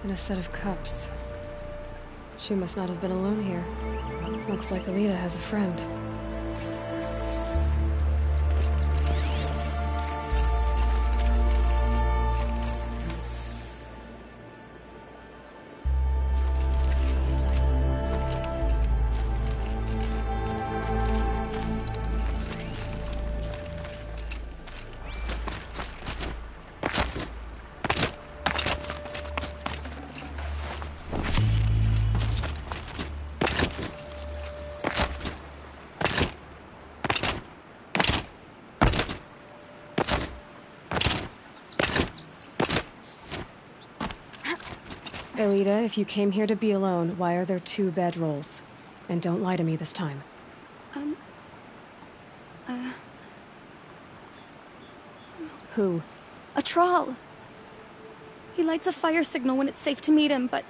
and a set of cups. She must not have been alone here. Looks like Alita has a friend. Alita, if you came here to be alone, why are there 2 bedrolls? And don't lie to me this time. Who? A troll. He lights a fire signal when it's safe to meet him, but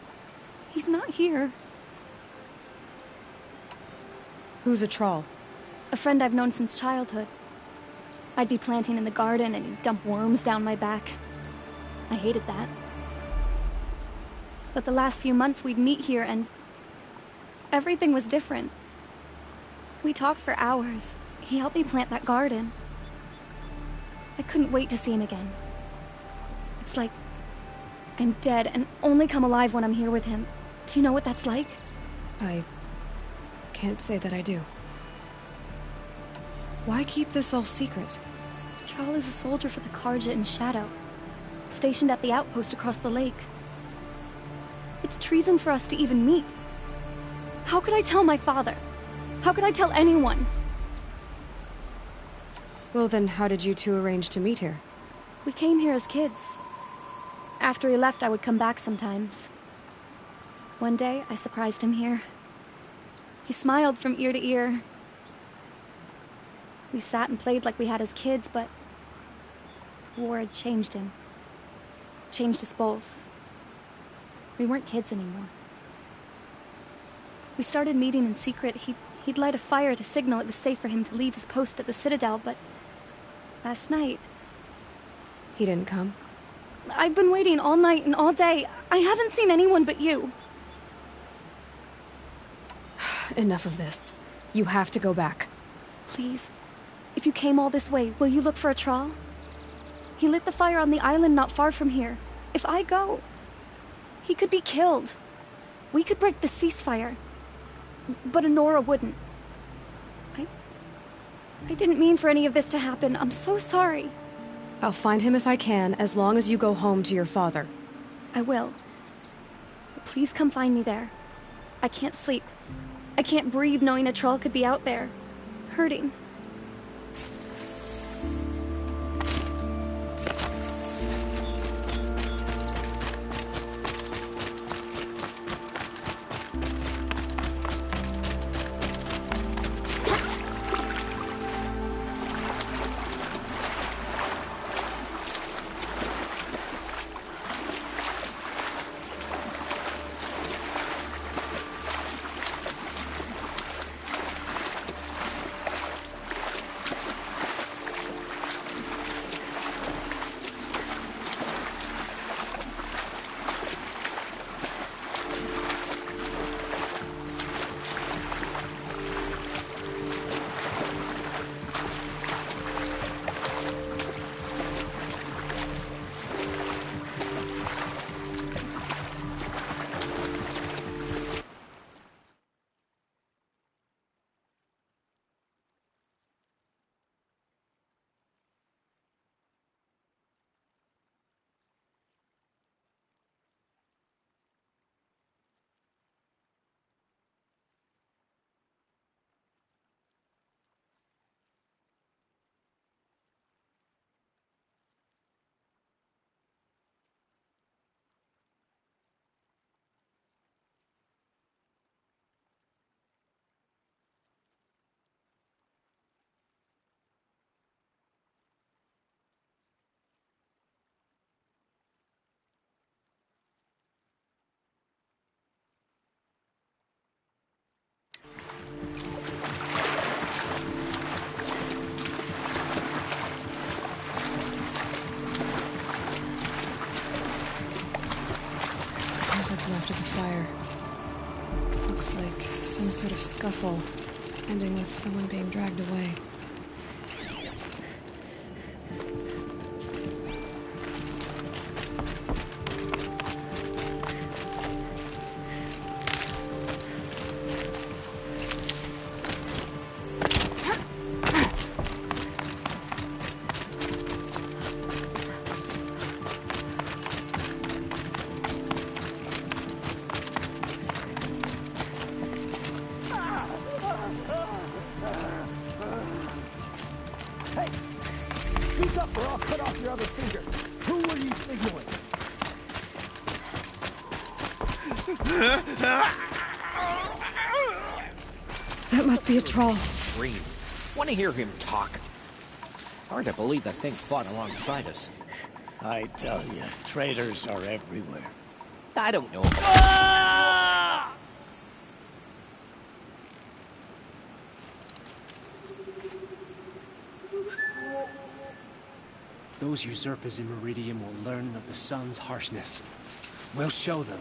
he's not here. Who's a troll? A friend I've known since childhood. I'd be planting in the garden and he'd dump worms down my back. I hated that. But the last few months we'd meet here and everything was different. We talked for hours. He helped me plant that garden. I couldn't wait to see him again. It's like I'm dead and only come alive when I'm here with him. Do you know what that's like? I can't say that I do. Why keep this all secret? Tral is a soldier for the Karja in Shadow, stationed at the outpost across the lake. It's treason for us to even meet. How could I tell my father? How could I tell anyone? Well then, how did you 2 arrange to meet here? We came here as kids. After he left, I would come back sometimes. One day, I surprised him here. He smiled from ear to ear. We sat and played like we had as kids, but war had changed him. Changed us both. We weren't kids anymore. We started meeting in secret. He'd light a fire to signal it was safe for him to leave his post at the Citadel, but last night... He didn't come? I've been waiting all night and all day. I haven't seen anyone but you. Enough of this. You have to go back. Please. If you came all this way, will you look for a troll? He lit the fire on the island not far from here. If I go... he could be killed. We could break the ceasefire. But Honora wouldn't. I didn't mean for any of this to happen. I'm so sorry. I'll find him if I can, as long as you go home to your father. I will. But please come find me there. I can't sleep. I can't breathe knowing a troll could be out there, hurting. after the fire. Looks like some sort of scuffle, ending with someone being dragged away. Speak up or I'll cut off your other finger. Who were you signaling? That must be a troll. Green. Want to hear him talk? Hard to believe the thing fought alongside us. I tell you, traitors are everywhere. I don't know. Those usurpers in Meridian will learn of the sun's harshness. We'll show them.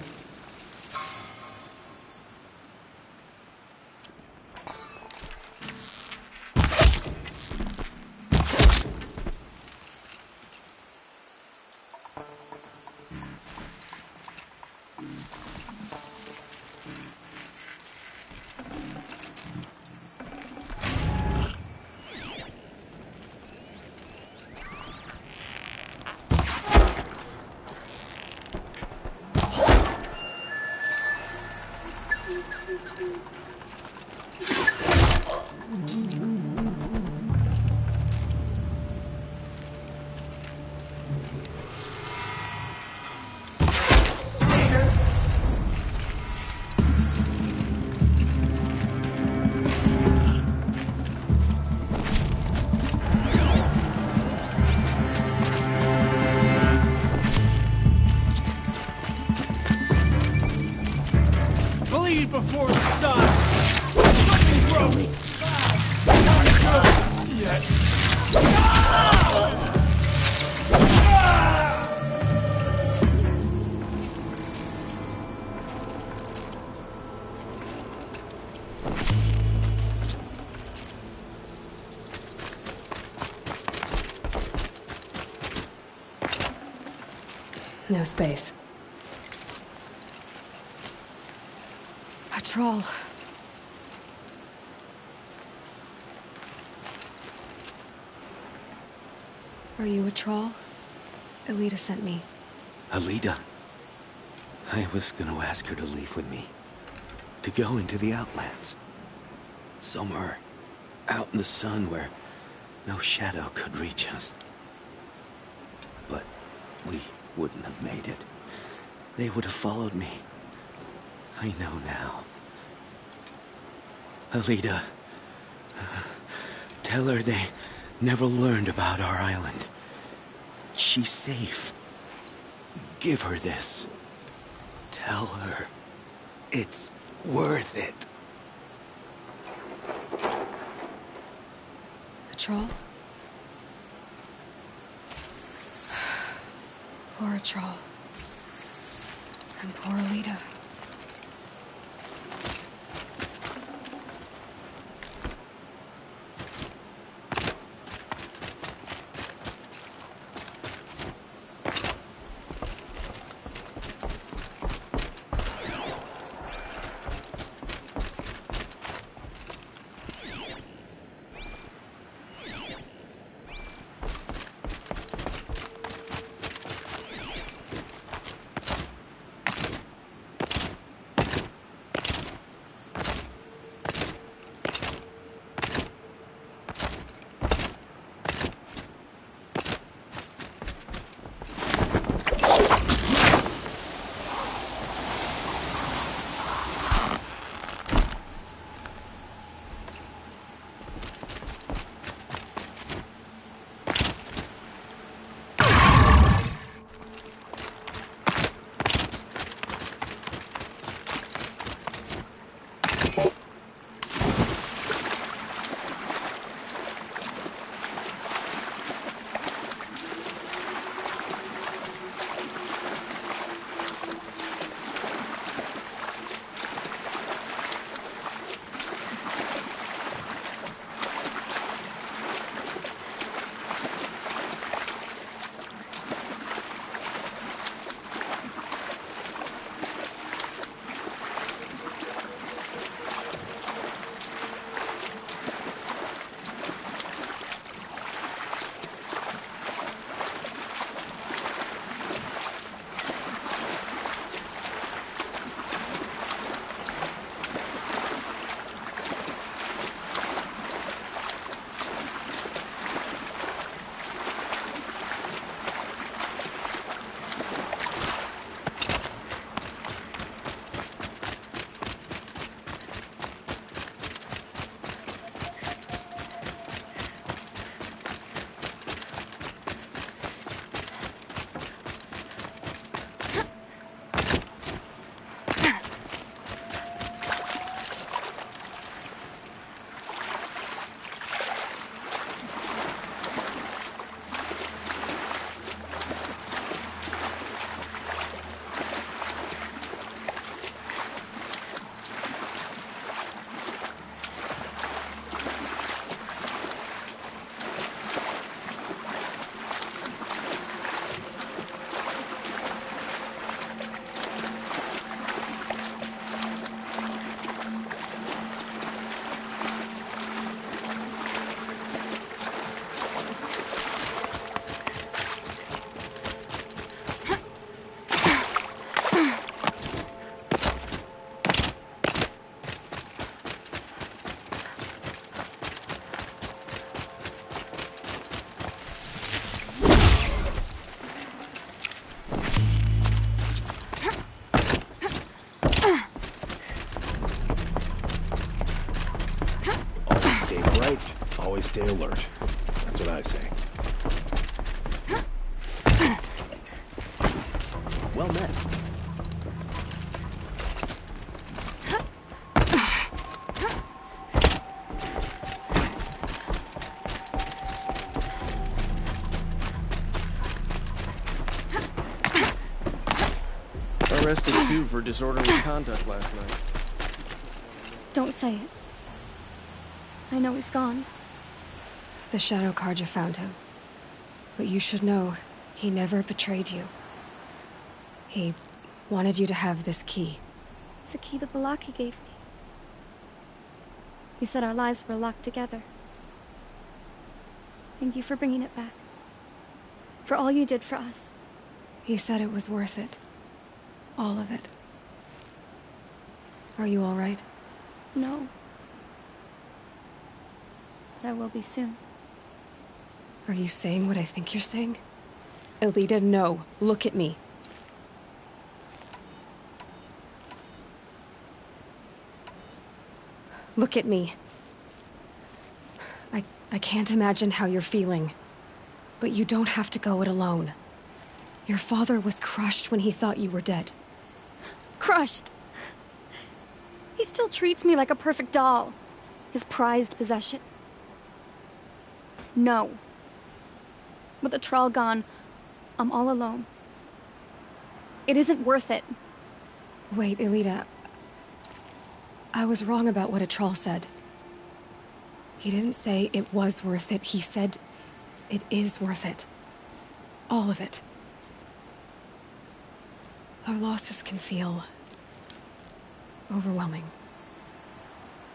Bleed before the sun! Fucking grow me! No space. A troll. Are you a troll? Elita sent me. Alita? I was gonna ask her to leave with me. To go into the Outlands. Somewhere out in the sun where no shadow could reach us. But we wouldn't have made it. They would have followed me. I know now. Alita, tell her they never learned about our island. She's safe. Give her this. Tell her it's worth it. A troll? Poor troll. And poor Alita. Always stay alert. That's what I say. Well met. Arrested too for disorderly conduct last night. Don't say it. I know he's gone. The Shadow Carja found him. But you should know, he never betrayed you. He wanted you to have this key. It's the key to the lock he gave me. He said our lives were locked together. Thank you for bringing it back. For all you did for us. He said it was worth it. All of it. Are you all right? No. But I will be soon. Are you saying what I think you're saying? Elita, no. Look at me. Look at me. I can't imagine how you're feeling. But you don't have to go it alone. Your father was crushed when he thought you were dead. Crushed! He still treats me like a perfect doll. His prized possession. No. With the Trawl gone, I'm all alone. It isn't worth it. Wait, Elita. I was wrong about what a Trawl said. He didn't say it was worth it. He said it is worth it. All of it. Our losses can feel overwhelming.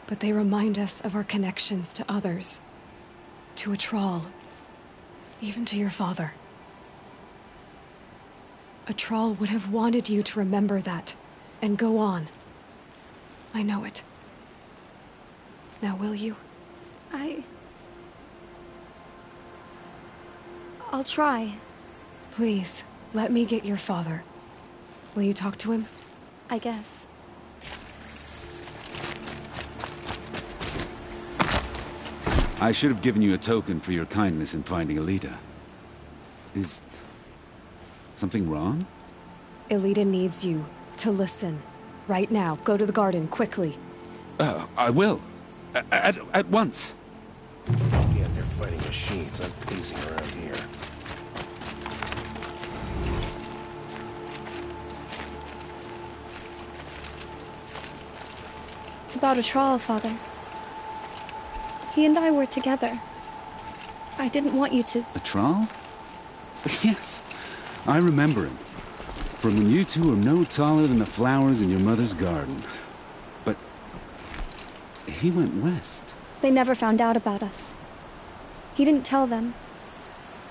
But they remind us of our connections to others. To a Trawl. Even to your father. A Trawl would have wanted you to remember that, and go on. I know it. Now will you? I'll try. Please, let me get your father. Will you talk to him? I guess. I should have given you a token for your kindness in finding Elita. Is something wrong? Elita needs you to listen. Right now. Go to the garden, quickly. I will. At once. Yeah, they're fighting machines. I'm pacing around here. It's about a Trawl, Father. He and I were together. I didn't want you to... A Trawl? Yes, I remember him. From when you two were no taller than the flowers in your mother's garden. But he went west. They never found out about us. He didn't tell them.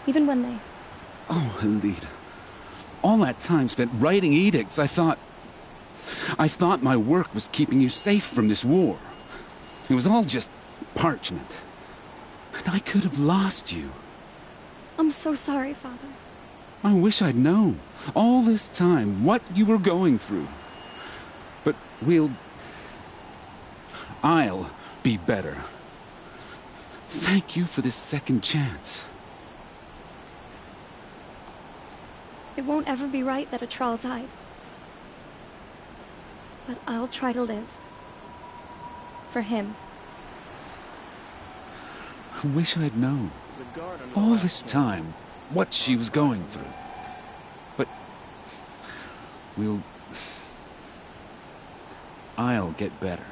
Even when they... Oh, Elita. All that time spent writing edicts, I thought my work was keeping you safe from this war. It was all just parchment. And I could have lost you. I'm so sorry, Father. I wish I'd known, all this time, what you were going through. But I'll be better. Thank you for this second chance. It won't ever be right that a Trawl died. But I'll try to live. For him. I wish I'd known, There's a guard on the all left this flank. time, what she was going through. But I'll get better.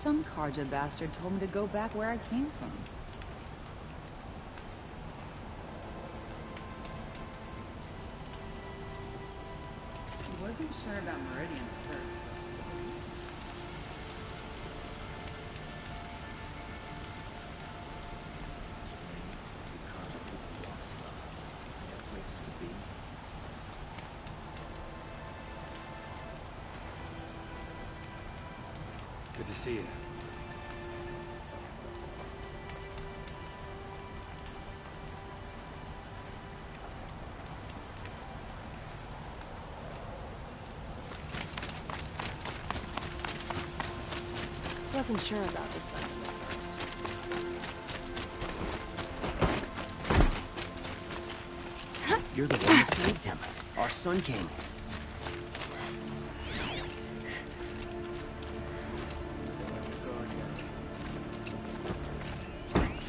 Some Karja bastard told me to go back where I came from. He wasn't sure about Meridian at first. Good to see you. Wasn't sure about this side at first. You're the one that saved him. Our son came.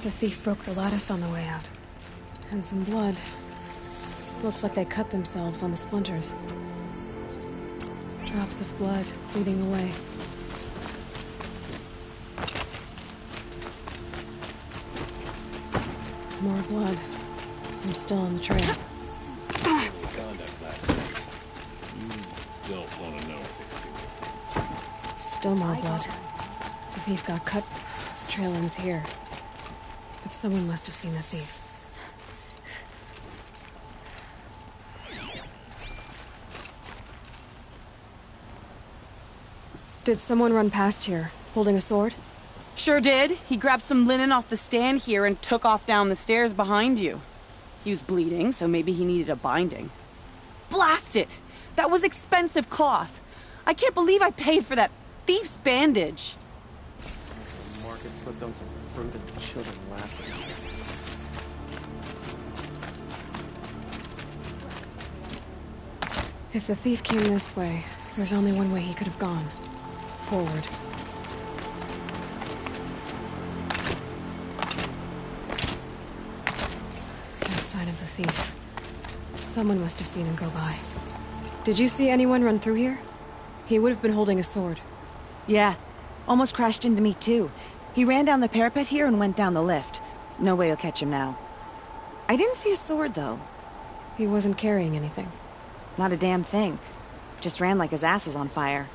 The thief broke the lattice on the way out. And some blood. Looks like they cut themselves on the splinters. Drops of blood bleeding away. More blood. I'm still on the trail. Conduct last night. You don't want to know. Still more blood. The thief got cut. Trail ends here. But someone must have seen the thief. Did someone run past here, holding a sword? Sure did. He grabbed some linen off the stand here and took off down the stairs behind you. He was bleeding, so maybe he needed a binding. Blast it! That was expensive cloth. I can't believe I paid for that thief's bandage. Market slipped on some fruit and children laughing. If the thief came this way, there's only one way he could have gone. Forward. No sign of the thief. Someone must have seen him go by. Did you see anyone run through here? He would have been holding a sword. Yeah. Almost crashed into me, too. He ran down the parapet here and went down the lift. No way you'll catch him now. I didn't see a sword, though. He wasn't carrying anything. Not a damn thing. Just ran like his ass was on fire.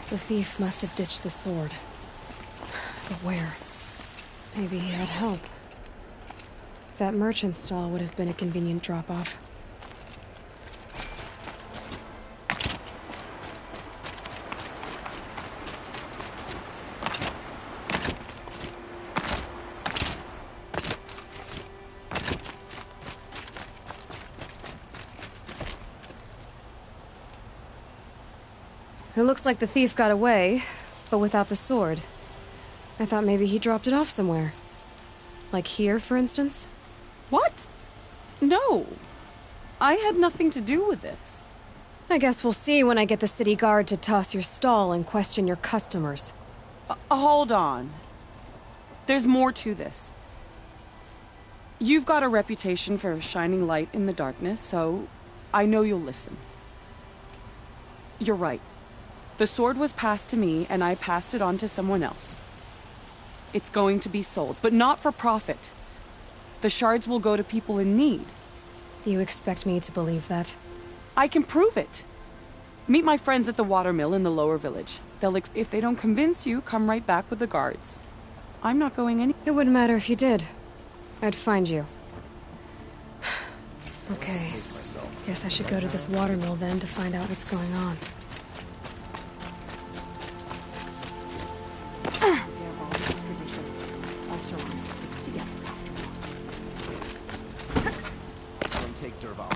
The thief must have ditched the sword. But where? Maybe he had help. That merchant stall would have been a convenient drop-off. It looks like the thief got away, but without the sword. I thought maybe he dropped it off somewhere. Like here, for instance? What? No. I had nothing to do with this. I guess we'll see when I get the city guard to toss your stall and question your customers. Hold on. There's more to this. You've got a reputation for shining light in the darkness, so I know you'll listen. You're right. The sword was passed to me, and I passed it on to someone else. It's going to be sold, but not for profit. The shards will go to people in need. You expect me to believe that? I can prove it. Meet my friends at the watermill in the lower village. If they don't convince you, come right back with the guards. I'm not going any- It wouldn't matter if you did. I'd find you. Okay. Guess I should go to this watermill then to find out what's going on. Take Derval.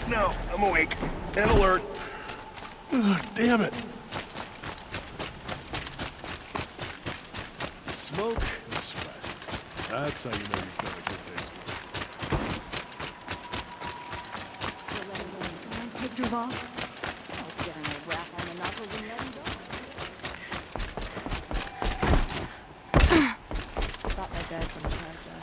No, I'm awake and alert. Ugh, damn it. Smoke and sweat. That's how you know you've done a good day's work. Pictures off? Oh, getting a wrap on the knuckles and letting go. Thought my dad couldn't have that.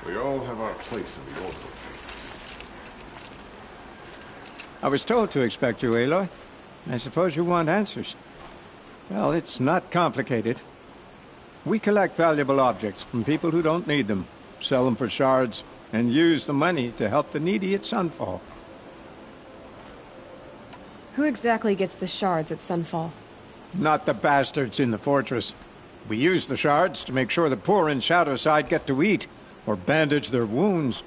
We all have our place in the order. I was told to expect you, Aloy. I suppose you want answers. Well, it's not complicated. We collect valuable objects from people who don't need them, sell them for shards, and use the money to help the needy at Sunfall. Who exactly gets the shards at Sunfall? Not the bastards in the fortress. We use the shards to make sure the poor in Shadowside get to eat, or bandage their wounds.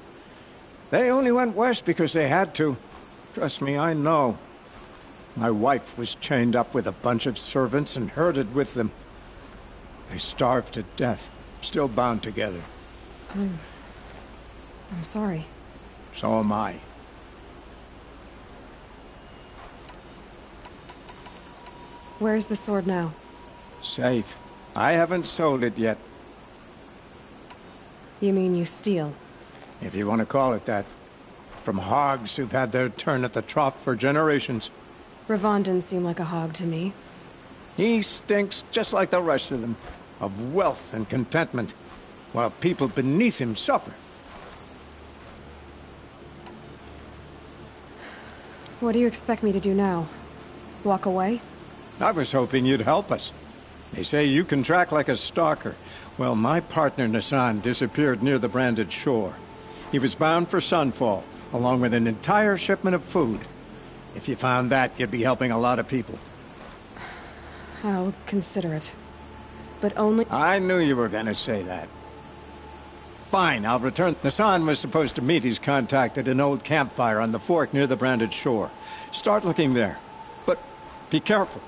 They only went west because they had to. Trust me, I know. My wife was chained up with a bunch of servants and herded with them. They starved to death, still bound together. I'm sorry. So am I. Where's the sword now? Safe. I haven't sold it yet. You mean you steal? If you want to call it that. From hogs who've had their turn at the trough for generations. Ravon didn't seem like a hog to me. He stinks just like the rest of them, of wealth and contentment, while people beneath him suffer. What do you expect me to do now? Walk away? I was hoping you'd help us. They say you can track like a stalker. Well, my partner Nassan disappeared near the branded shore. He was bound for Sunfall, along with an entire shipment of food. If you found that, you'd be helping a lot of people. I'll consider it. But only— I knew you were gonna say that. Fine, I'll return. Nassan was supposed to meet his contact at an old campfire on the fork near the branded shore. Start looking there. But be careful.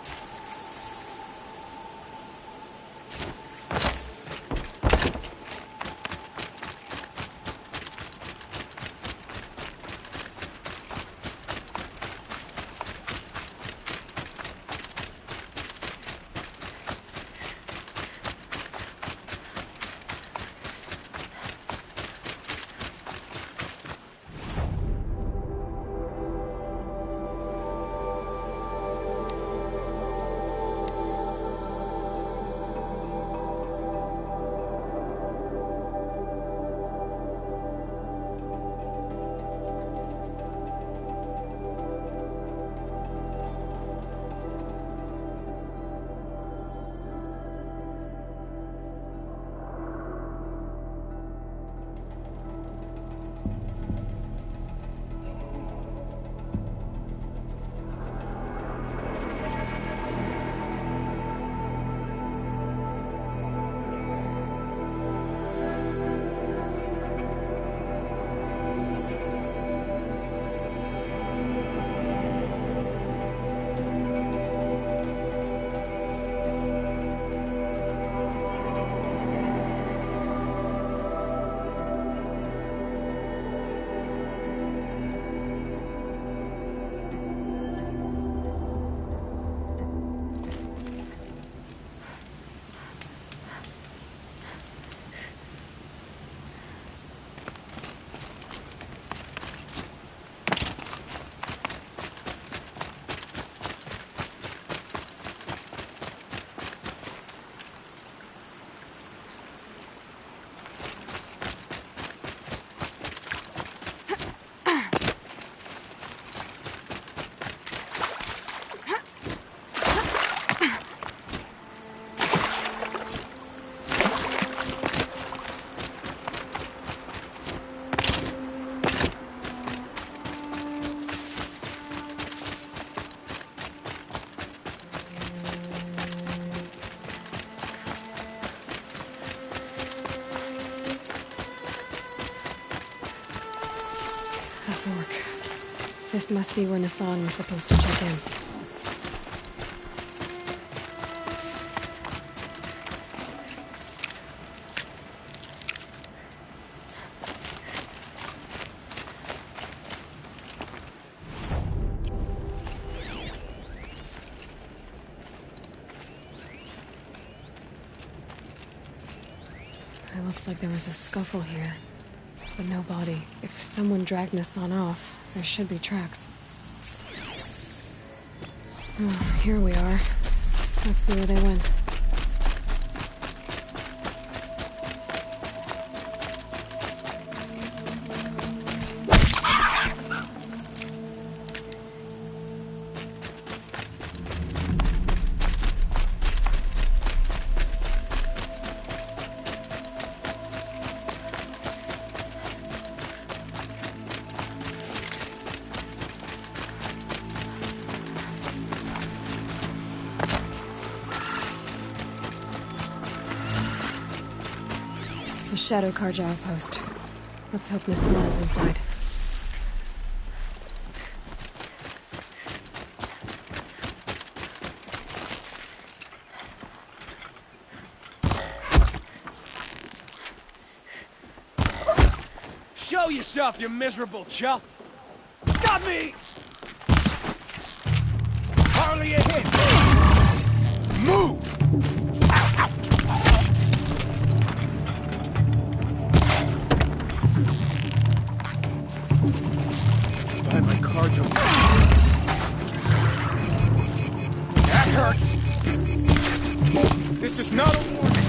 This must be where Nassan was supposed to check in. It looks like there was a scuffle here, but no body. If someone dragged Nassan off, there should be tracks. Oh, here we are. Let's see where they went. The Shadow Karja outpost. Let's hope Nassan is inside. Show yourself, you miserable chuff! Got me! Hardly a hit! Move! Behind my car jump. That hurt! This is not a warning!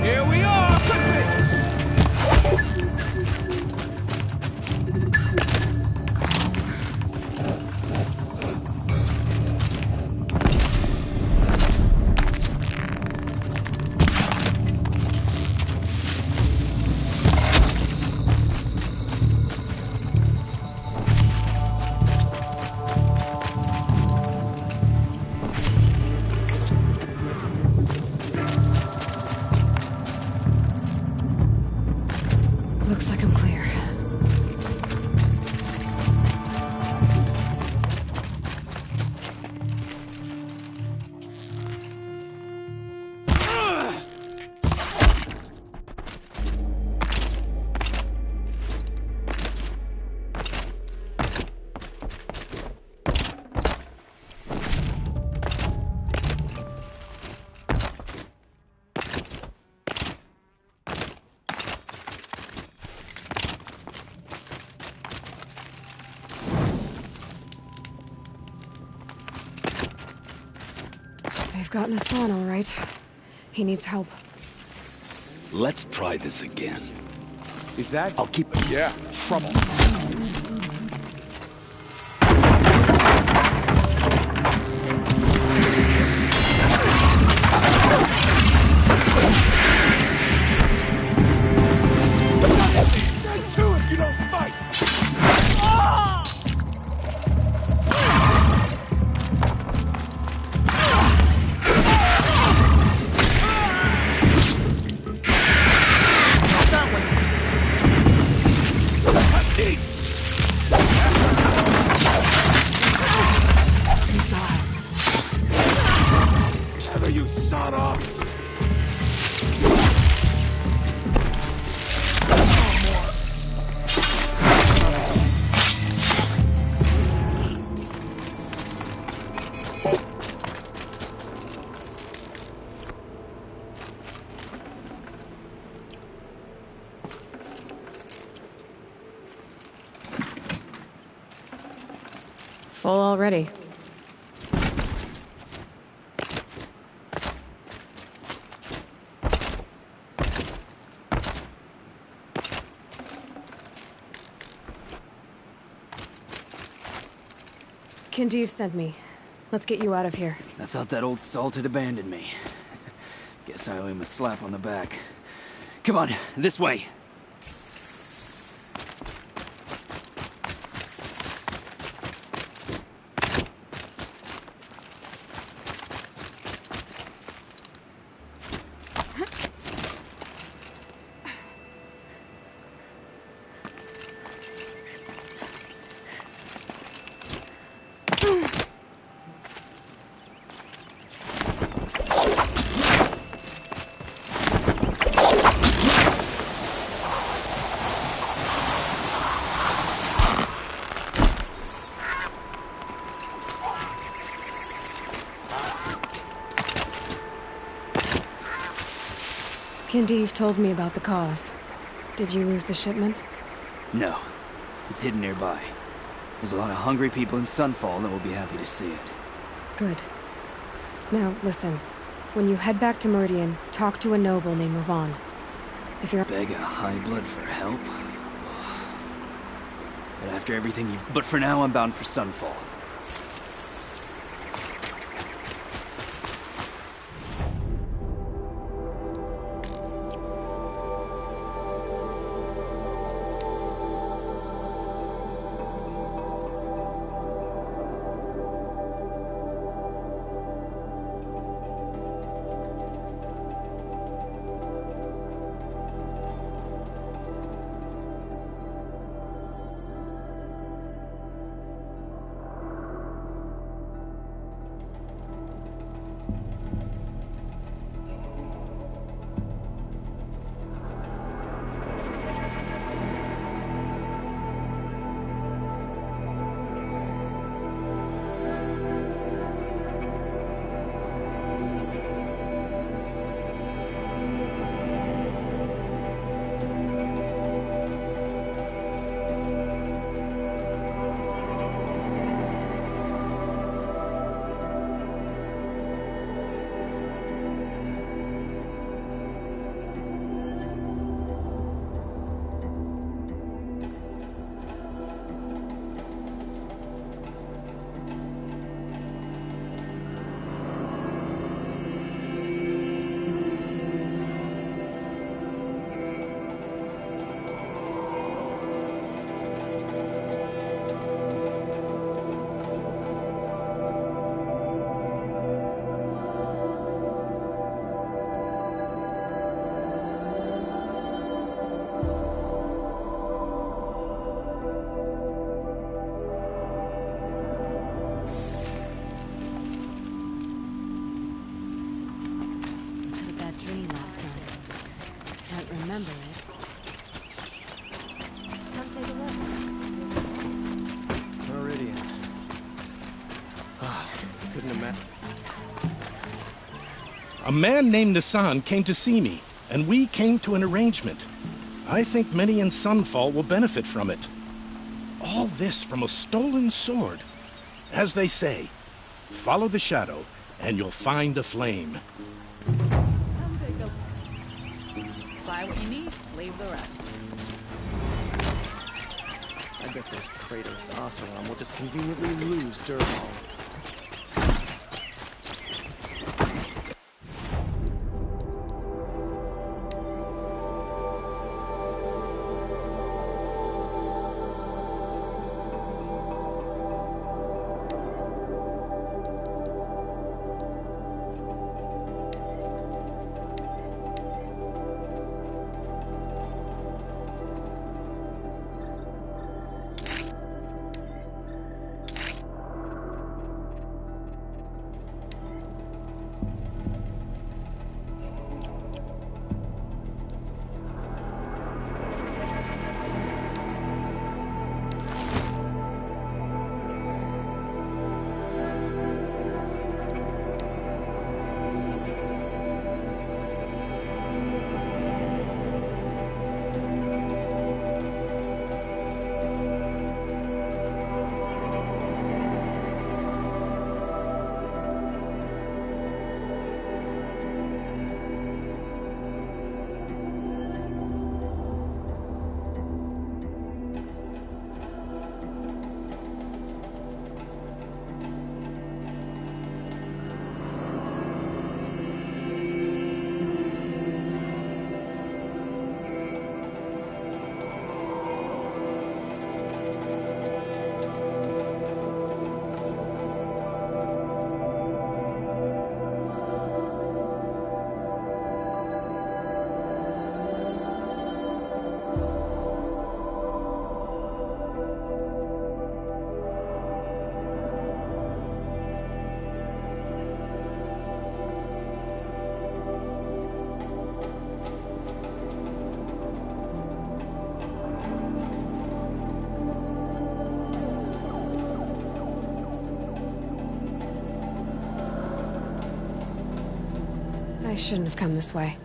Here we are! Looks like I'm clear. They've got Nassan, all right. He needs help. Let's try this again. Is that? I'll keep it. Yeah, trouble. Stay to it, you don't fight! That one! Full already. Kinjeev sent me. Let's get you out of here. I thought that old salt had abandoned me. Guess I owe him a slap on the back. Come on, this way. Kinjeev told me about the cause. Did you lose the shipment? No. It's hidden nearby. There's a lot of hungry people in Sunfall that will be happy to see it. Good. Now, listen. When you head back to Meridian, talk to a noble named Ravon. If you're— Beg a high blood for help? But after everything you've— But for now, I'm bound for Sunfall. remember it. Come take a look. Meridian. Couldn't imagine. A man named Nassan came to see me, and we came to an arrangement. I think many in Sunfall will benefit from it. All this from a stolen sword. As they say, follow the shadow, and you'll find a flame. Come take a look. Buy what you need, leave the rest. I bet those traitors Oseram will just conveniently lose Durval. I shouldn't have come this way.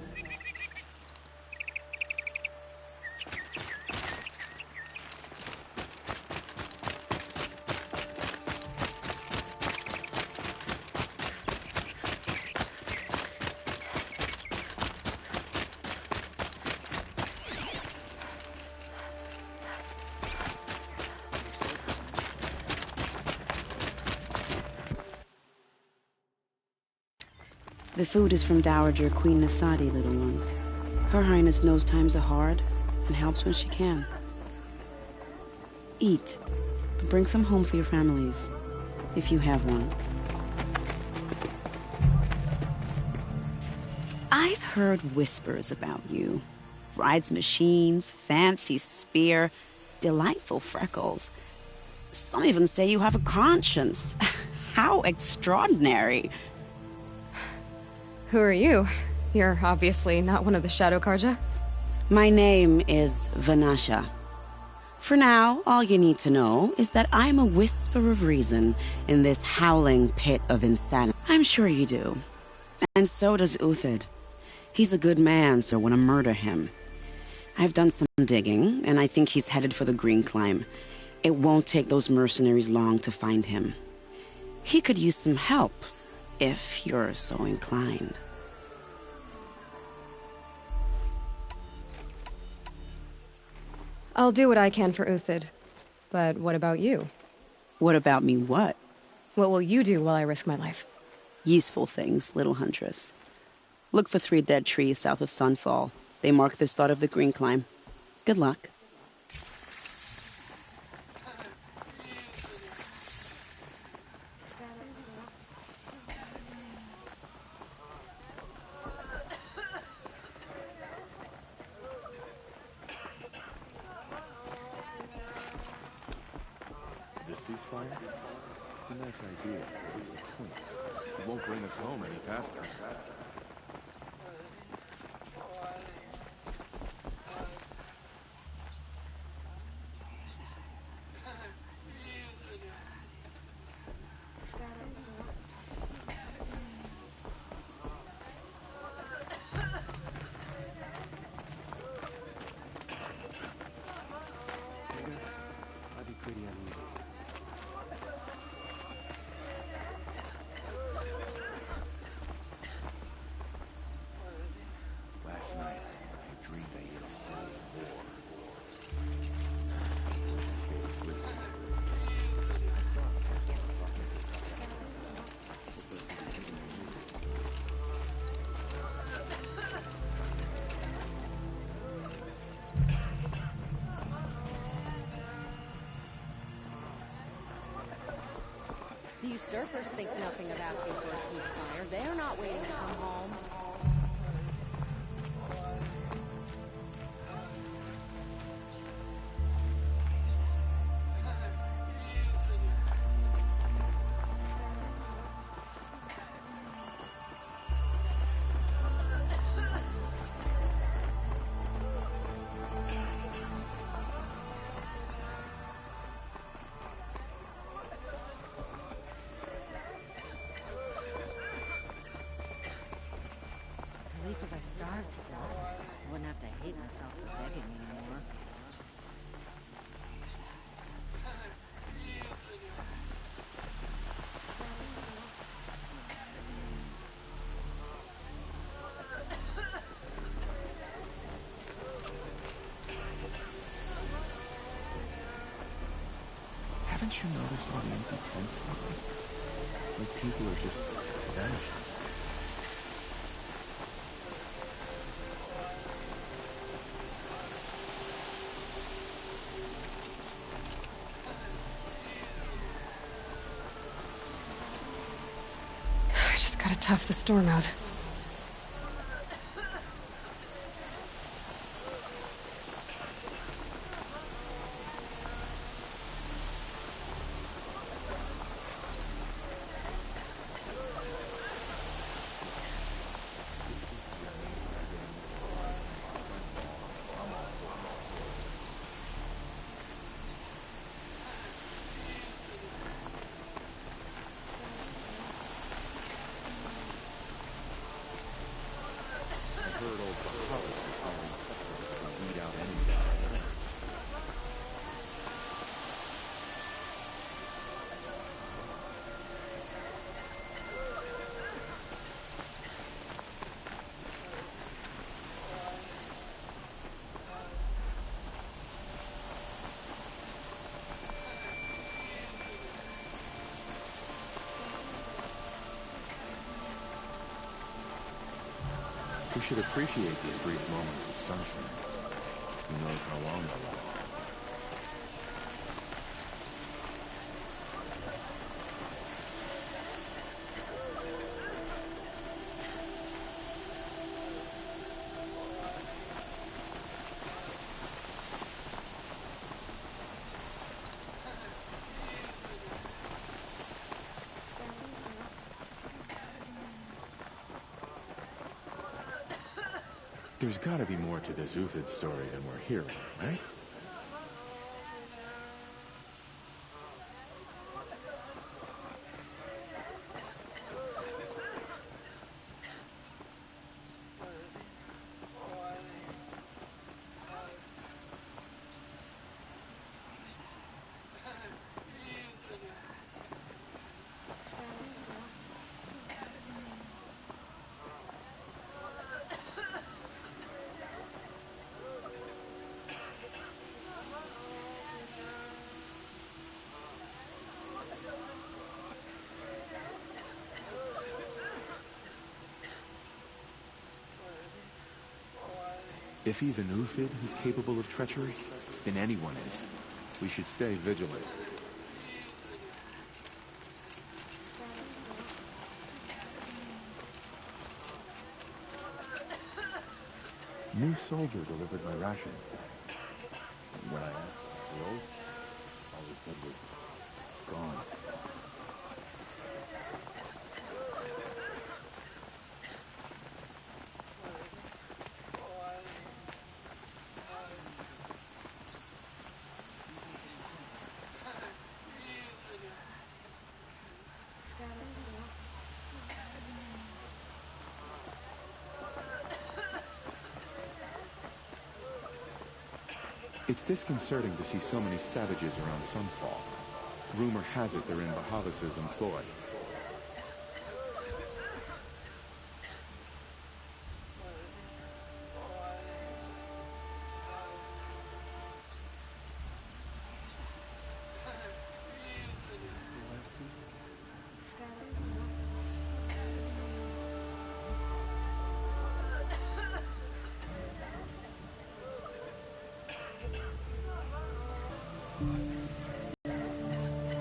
The food is from Dowager Queen Nasadi, little ones. Her Highness knows times are hard and helps when she can. Eat, but bring some home for your families, if you have one. I've heard whispers about you. Rides machines, fancy spear, delightful freckles. Some even say you have a conscience. How extraordinary. Who are you? You're obviously not one of the Shadow Karja. My name is Vanasha. For now, all you need to know is that I'm a whisper of reason in this howling pit of insanity. I'm sure you do. And so does Uthid. He's a good man, so I want to murder him. I've done some digging, and I think he's headed for the Green Climb. It won't take those mercenaries long to find him. He could use some help, if you're so inclined. I'll do what I can for Uthid. But what about you? What about me what? What will you do while I risk my life? Useful things, little huntress. Look for 3 dead trees south of Sunfall. They mark the start of the Green Climb. Good luck. This ceasefire? It's a nice idea, but what's the point? It won't bring us home any faster. I'd be pretty uneasy. Last night, I dreamed I ate a whole boar. Stayed asleep. The usurpers think nothing of asking for a ceasefire. They're not waiting to come home. At least if I starved to death, I wouldn't have to hate myself for begging anymore. Haven't you noticed all the empty tents lately? Like people are just vanishing. I just gotta tough the storm out. heard old Bahavas is hiring to weed out anything. We should appreciate these brief moments of sunshine. Who knows how long they'll last. There's gotta be more to this Uthid story than we're hearing, right? If even Uthid is capable of treachery, then anyone is. We should stay vigilant. New soldier delivered my rations. When I asked the old, all he said was, gone. It's disconcerting to see so many savages around Sunfall. Rumor has it they're in Bahavas' employ.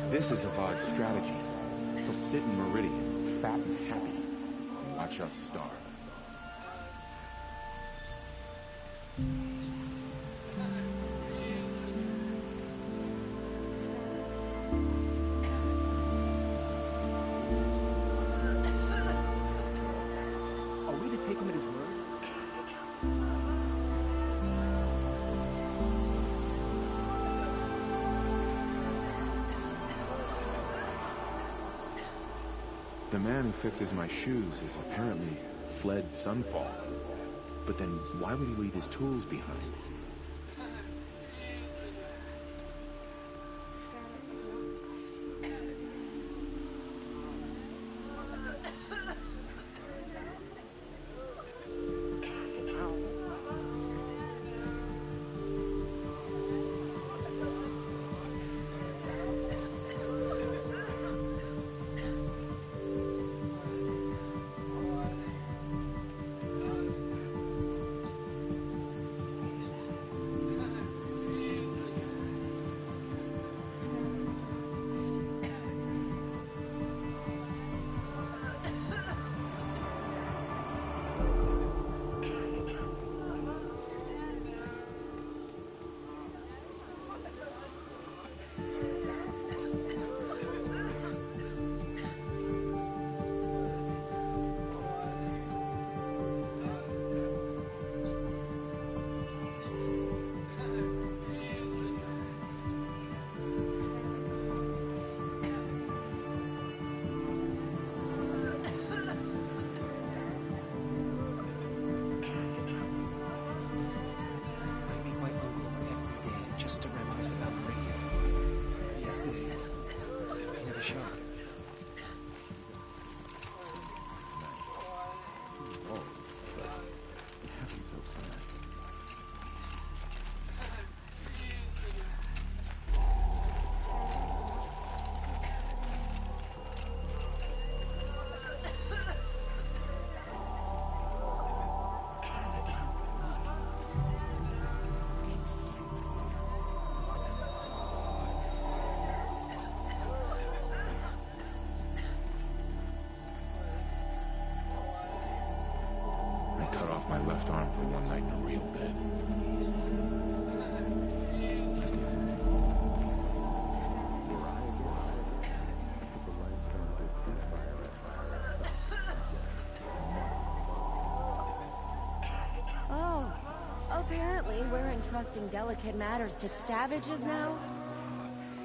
This is Avad's strategy. He'll sit in Meridian, fat and happy, and watch us starve. Are we to take him at his word? The man who fixes my shoes has apparently fled Sunfall. But then why would he leave his tools behind? just to reminisce about Meridian. Yesterday, he never showed. Cut off my left arm for one night in a real bed. Oh, apparently we're entrusting delicate matters to savages now?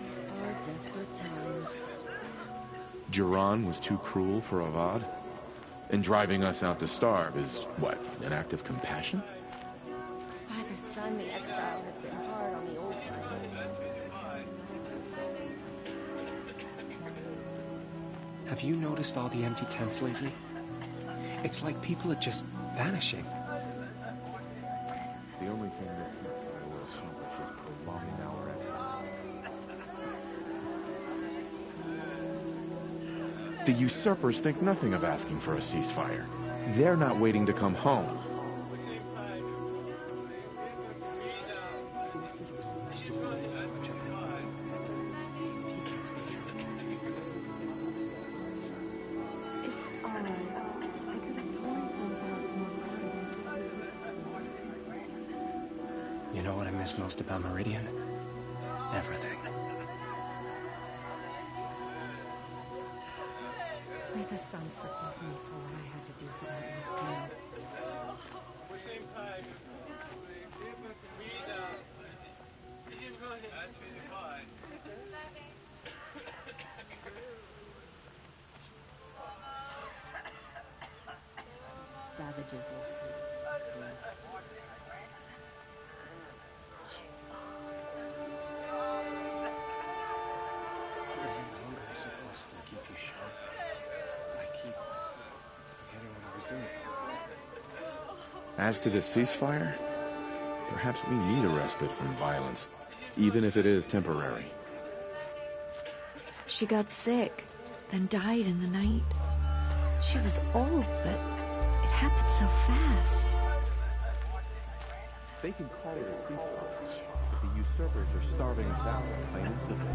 These are desperate times. Jiran was too cruel for Avad? And driving us out to starve is, what, an act of compassion? By the sun, the exile has been hard on the old time. Have you noticed all the empty tents lately? It's like people are just vanishing. The only thing this ceasefire will accomplish is prolonging our exile. The usurpers think nothing of asking for a ceasefire. They're not waiting to come home. You know what I miss most about Meridian? Everything. May the sun forgive me for what I had to do for that last time. Savages will Isn't hunger supposed to keep you sharp? I keep forgetting what I was doing. As to this ceasefire, perhaps we need a respite from violence, even if it is temporary. She got sick, then died in the night. She was old, but it happened so fast. They can call it a ceasefire, but the usurpers are starving us out, plain and simple.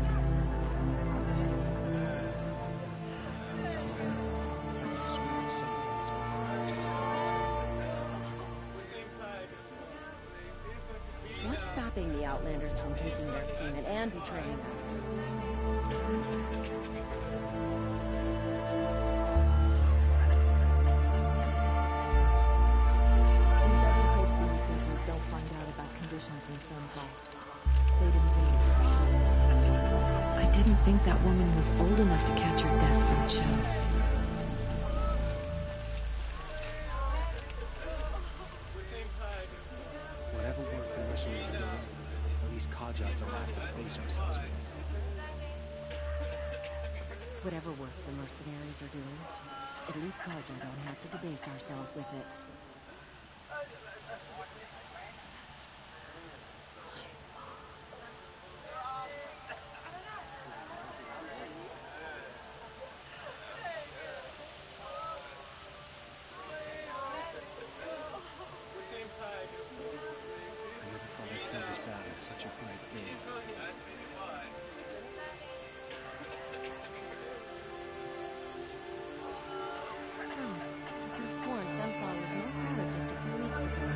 What's stopping the Outlanders from taking their payment and betraying us? Don't find out about conditions in Sunfall. They didn't leave. I didn't think that woman was old enough to catch her death from the show. Whatever work the mercenaries are doing, at least Kaja don't have to base ourselves with. Whatever work the mercenaries are doing, at least Kaja don't have to debase ourselves with it. I never thought I'd feel this battle as such a bright day. I've sworn Sunfall was more crowded just a few weeks ago.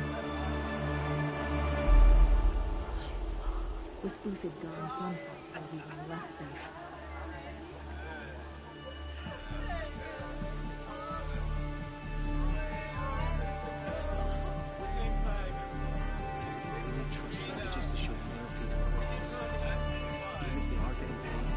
With Uthed gone, Sunfall will be even less safe. We need trust savages to show loyalty to our cause, even if they are getting paid.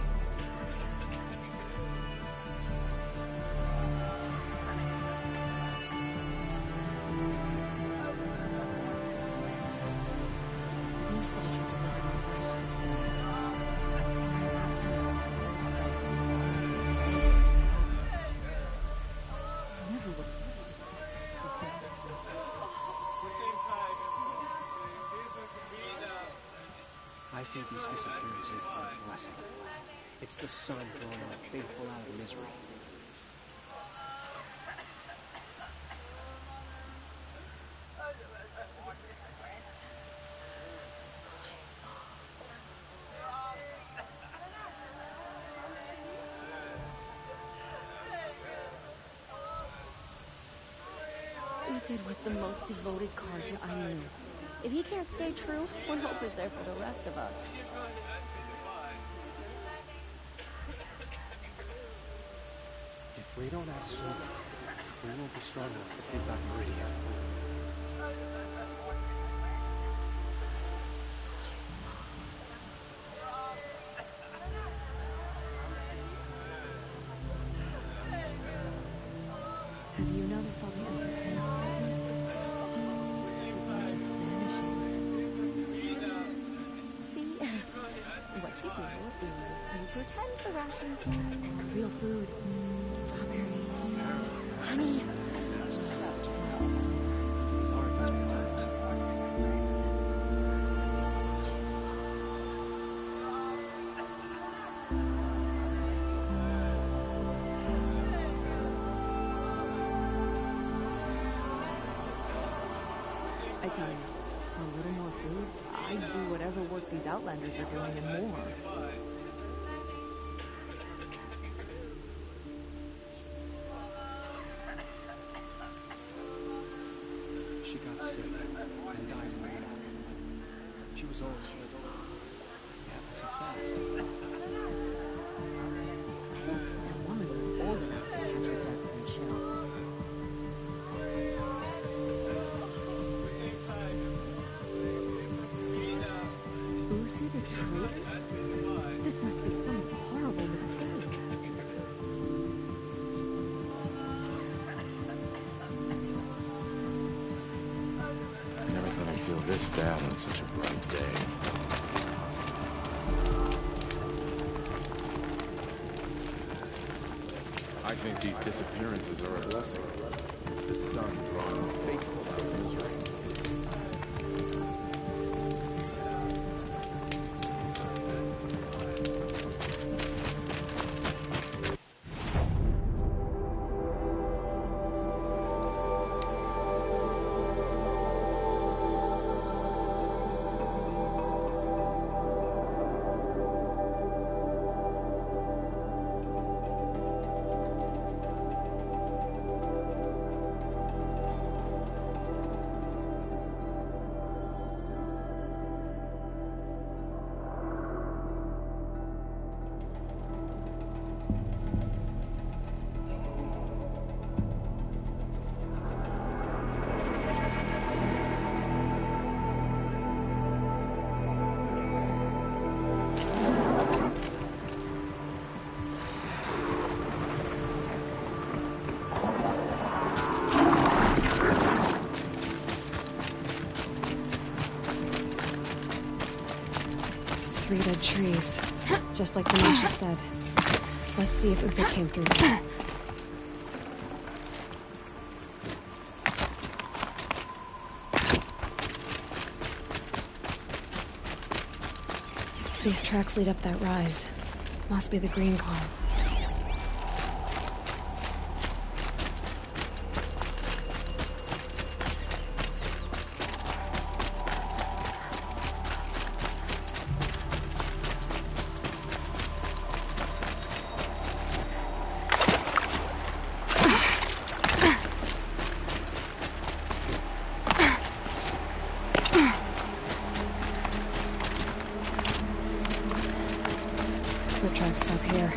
New soldier delivered on Russia. think these disappearances are a blessing. It's the sun drawing the faithful out of misery. Uthed was the most devoted Carja I knew. If he can't stay true, what hope is there for the rest of us? If we don't act soon, we won't be strong enough to take back Meridian. Have you noticed all the other things? See, what you do is you pretend the rations are real food. Strawberries, honey. I tell you, for a little more food, I'd do whatever work these Outlanders are doing and more. She got sick and died in the war. She was old. It happened so fast. That woman was old enough to catch her death from chill. Uthed a traitor? This must be some horrible mistake. I never thought I'd feel this bad on such a bright day. I think these disappearances are a blessing. It's the sun drawing the faithful out of misery. Three dead trees, just like Venetia said. Let's see if Uthed came through them. These tracks lead up that rise. Must be the green column. Foot tracks stop here.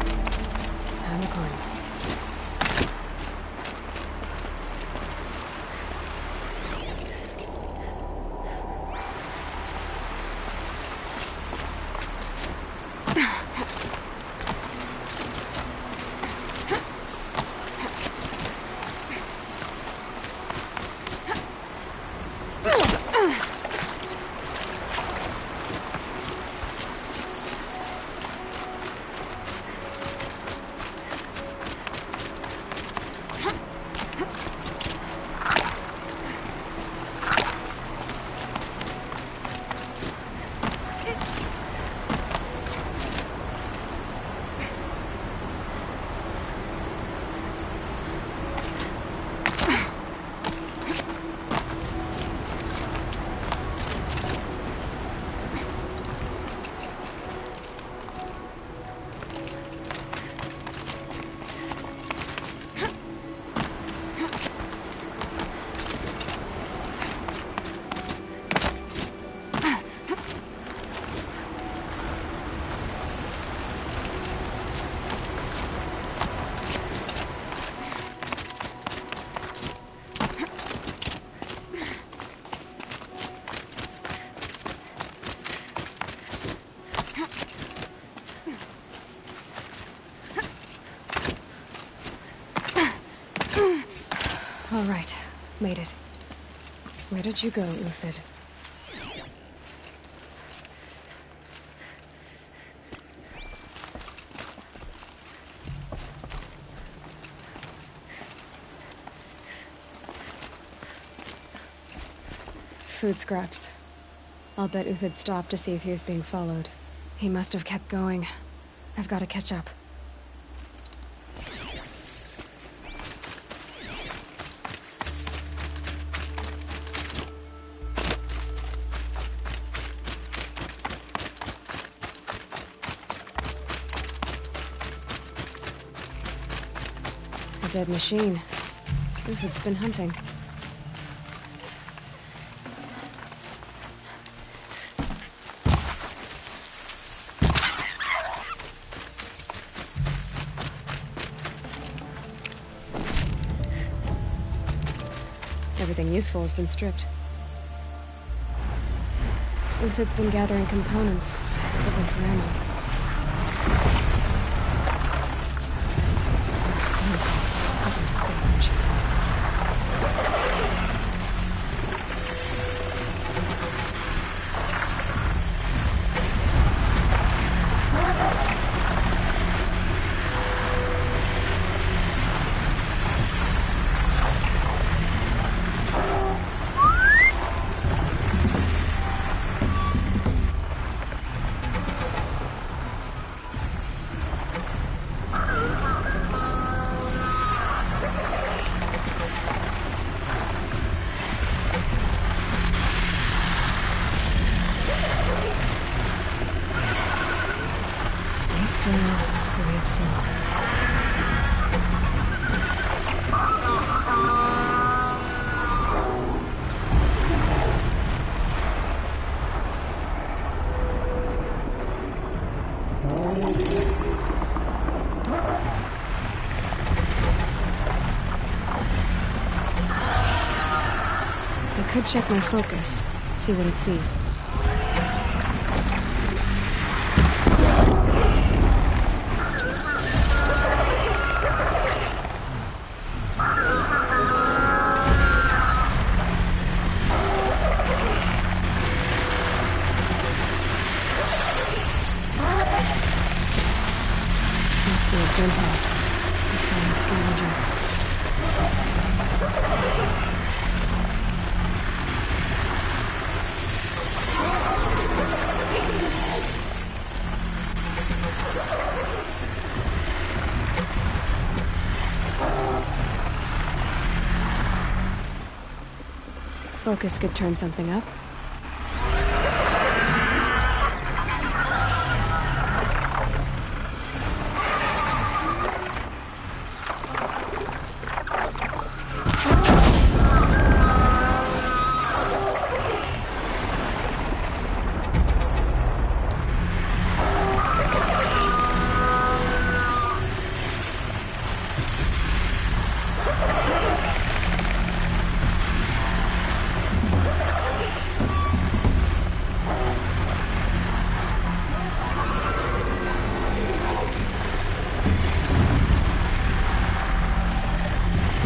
Made it. Where did you go, Uthid? Food scraps. I'll bet Uthid stopped to see if he was being followed. He must have kept going. I've got to catch up. A dead machine. Uthid's been hunting. Everything useful has been stripped. Uthid's been gathering components, probably for ammo. I could check my focus, see what it sees. Must be a gentile. A flying scavenger. Focus could turn something up.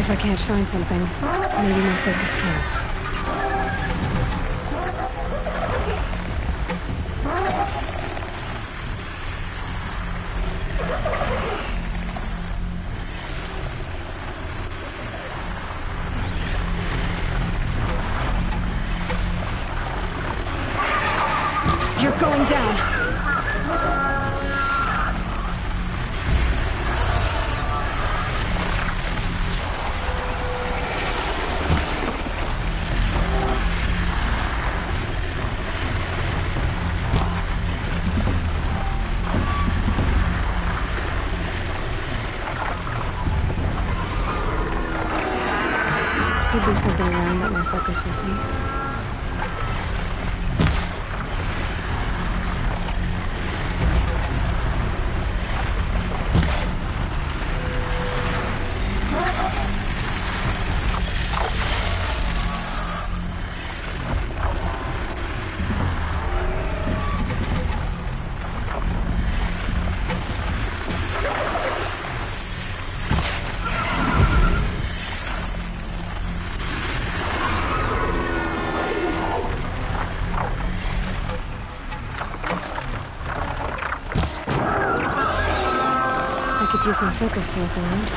If I can't find something, maybe my focus can. You're going down! Could be something around that my focus will see. could use my focus to look around.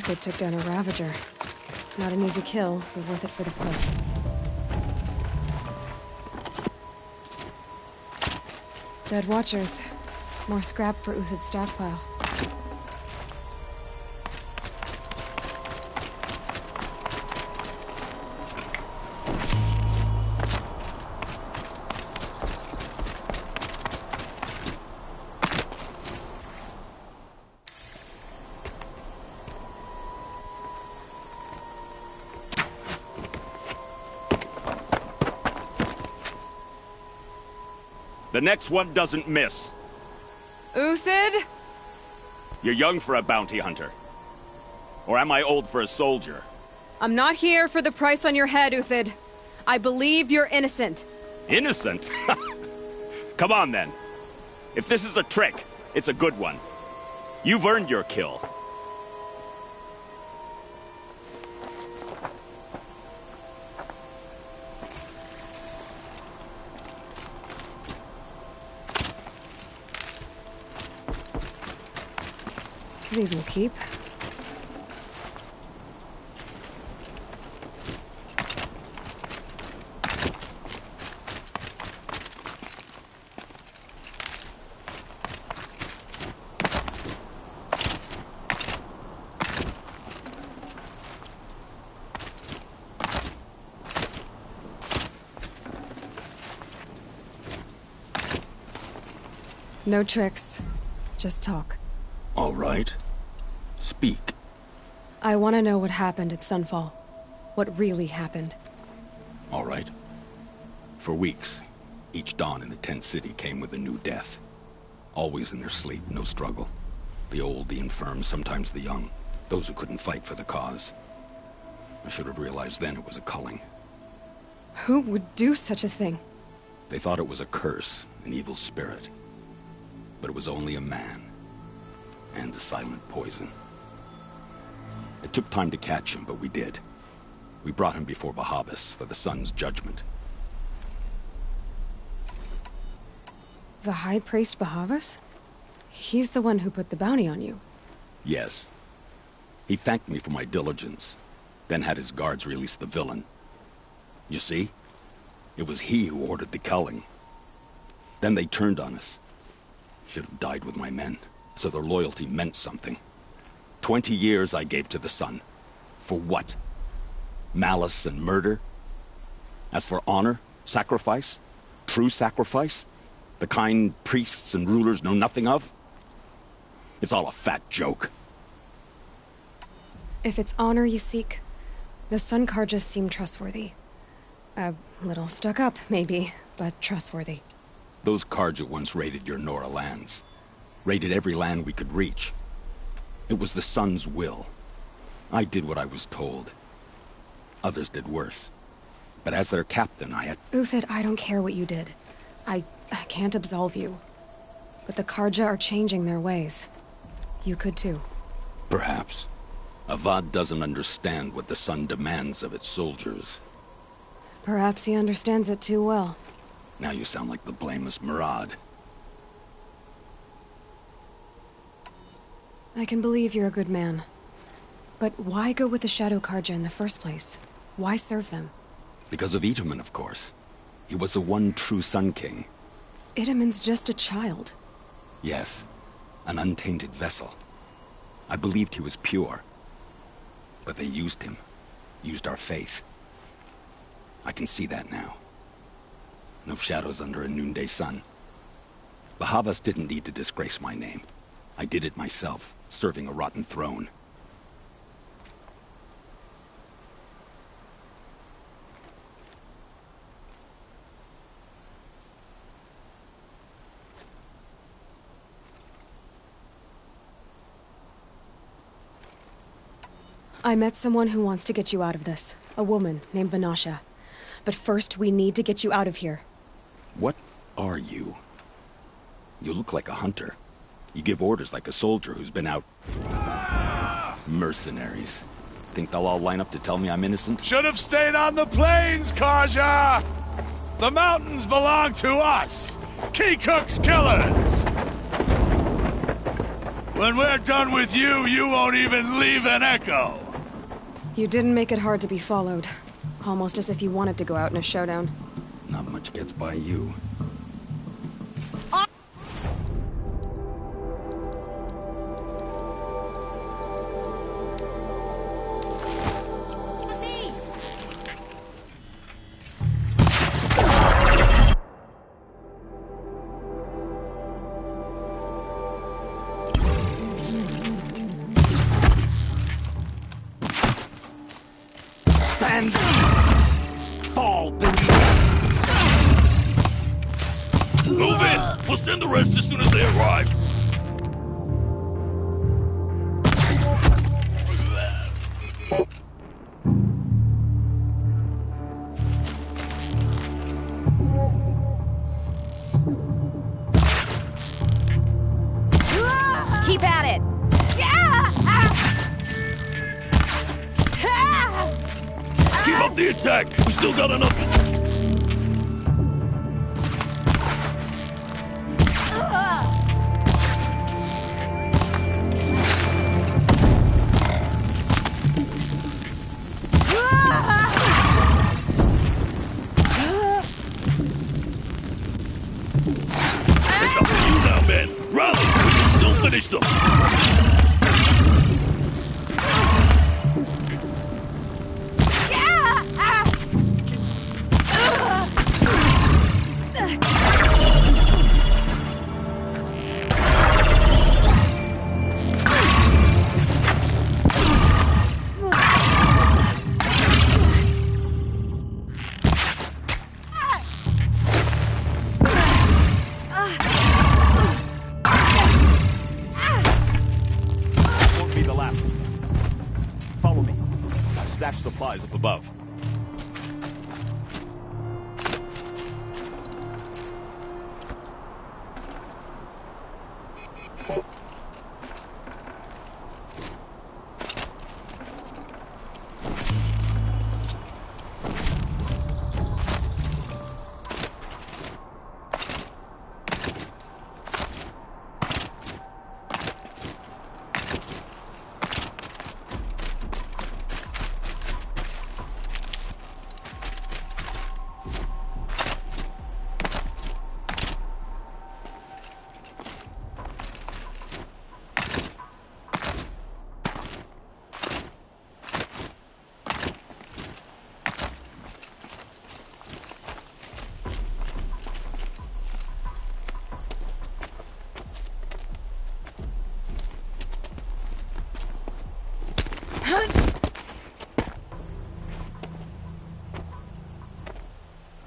They took down a Ravager. Not an easy kill, but worth it for the place. Dead Watchers. More scrap for Uthid's stockpile. The next one doesn't miss. Uthid? You're young for a bounty hunter. Or am I old for a soldier? I'm not here for the price on your head, Uthid. I believe you're innocent. Innocent? Come on, then. If this is a trick, it's a good one. You've earned your kill. These will keep. No tricks. Just talk. All right. Speak. I want to know what happened at Sunfall. What really happened. All right. For weeks, each dawn in the tent city came with a new death. Always in their sleep, no struggle. The old, the infirm, sometimes the young. Those who couldn't fight for the cause. I should have realized then it was a culling. Who would do such a thing? They thought it was a curse, an evil spirit. But it was only a man. And a silent poison. It took time to catch him, but we did. We brought him before Bahavas for the sun's judgment. The High Priest Bahavas? He's the one who put the bounty on you. Yes. He thanked me for my diligence, then had his guards release the villain. You see? It was he who ordered the culling. Then they turned on us. Should have died with my men, so their loyalty meant something. 20 years I gave to the sun. For what? Malice and murder? As for honor, sacrifice, true sacrifice, the kind priests and rulers know nothing of? It's all a fat joke. If it's honor you seek, the Sun Karjas seem trustworthy. A little stuck up, maybe, but trustworthy. Those Karja once raided your Nora lands. Raided every land we could reach. It was the Sun's will. I did what I was told. Others did worse. But as their captain, I had... Uthid, I don't care what you did. I can't absolve you. But the Karja are changing their ways. You could too. Perhaps. Avad doesn't understand what the Sun demands of its soldiers. Perhaps he understands it too well. Now you sound like the blameless Murad. I can believe you're a good man. But why go with the Shadow Karja in the first place? Why serve them? Because of Itamen, of course. He was the one true Sun King. Itamen's just a child. Yes, an untainted vessel. I believed he was pure. But they used him. Used our faith. I can see that now. No shadows under a noonday sun. The Havas didn't need to disgrace my name. I did it myself, serving a rotten throne. I met someone who wants to get you out of this. A woman named Vanasha. But first, we need to get you out of here. What are you? You look like a hunter. You give orders like a soldier who's been out... Mercenaries. Think they'll all line up to tell me I'm innocent? Should have stayed on the plains, Karja! The mountains belong to us! Keycook's killers! When we're done with you, you won't even leave an echo! You didn't make it hard to be followed. Almost as if you wanted to go out in a showdown. Not much gets by you. And fall beneath. Move in! We'll send the rest as soon as they arrive. Keep at it! Keep up the attack! We still got enough... It's up to you now, men! Rally! We can still finish them! Won't be the last. Follow me. I've stashed supplies up above.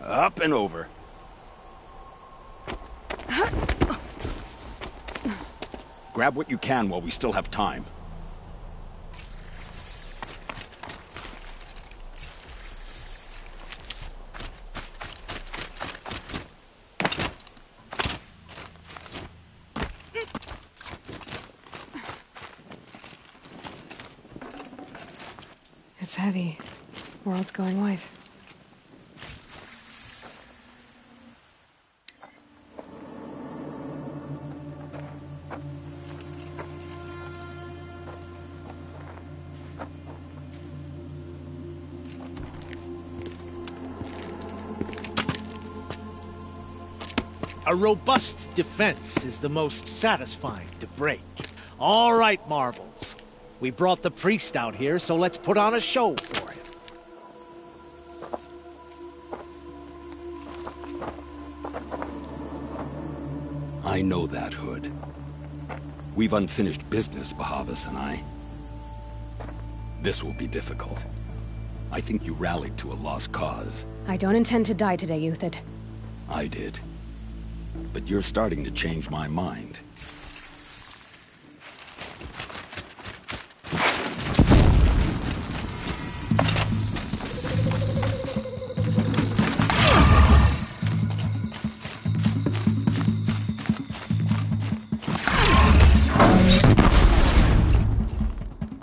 Up and over. Grab what you can while we still have time. It's heavy. World's going white. A robust defense is the most satisfying to break. All right, Marbles. We brought the priest out here, so let's put on a show for him. I know that, Hood. We've unfinished business, Bahavas and I. This will be difficult. I think you rallied to a lost cause. I don't intend to die today, Euthyd. I did. But you're starting to change my mind.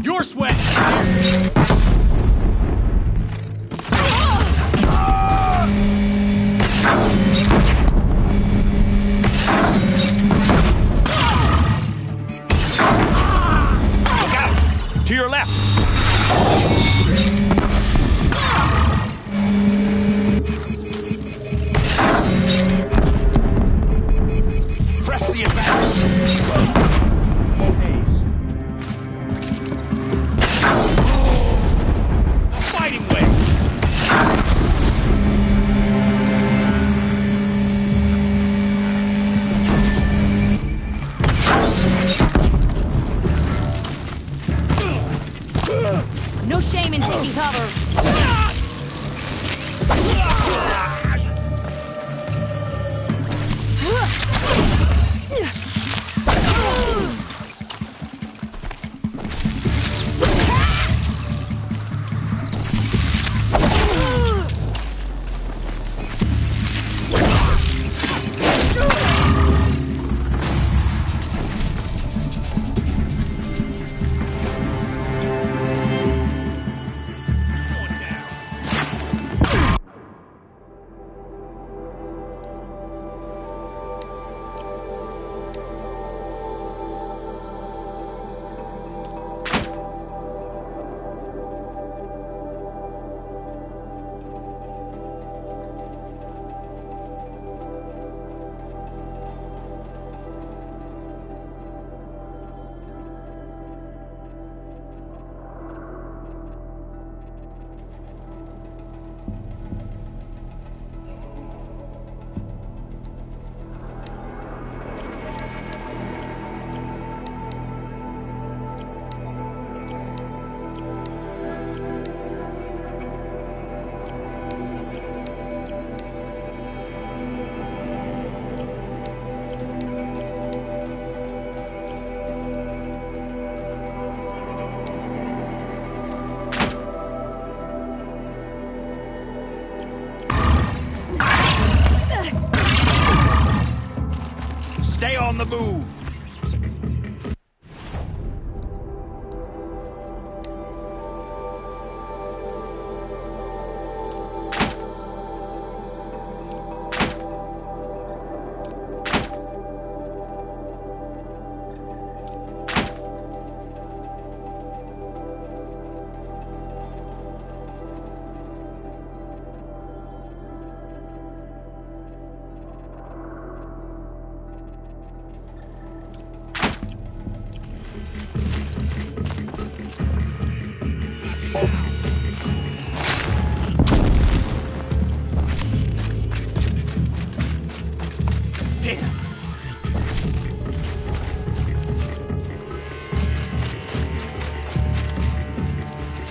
Your sweat! To your left! Press the advance! Haze. Fighting way! No shame in taking cover. Stay on the move!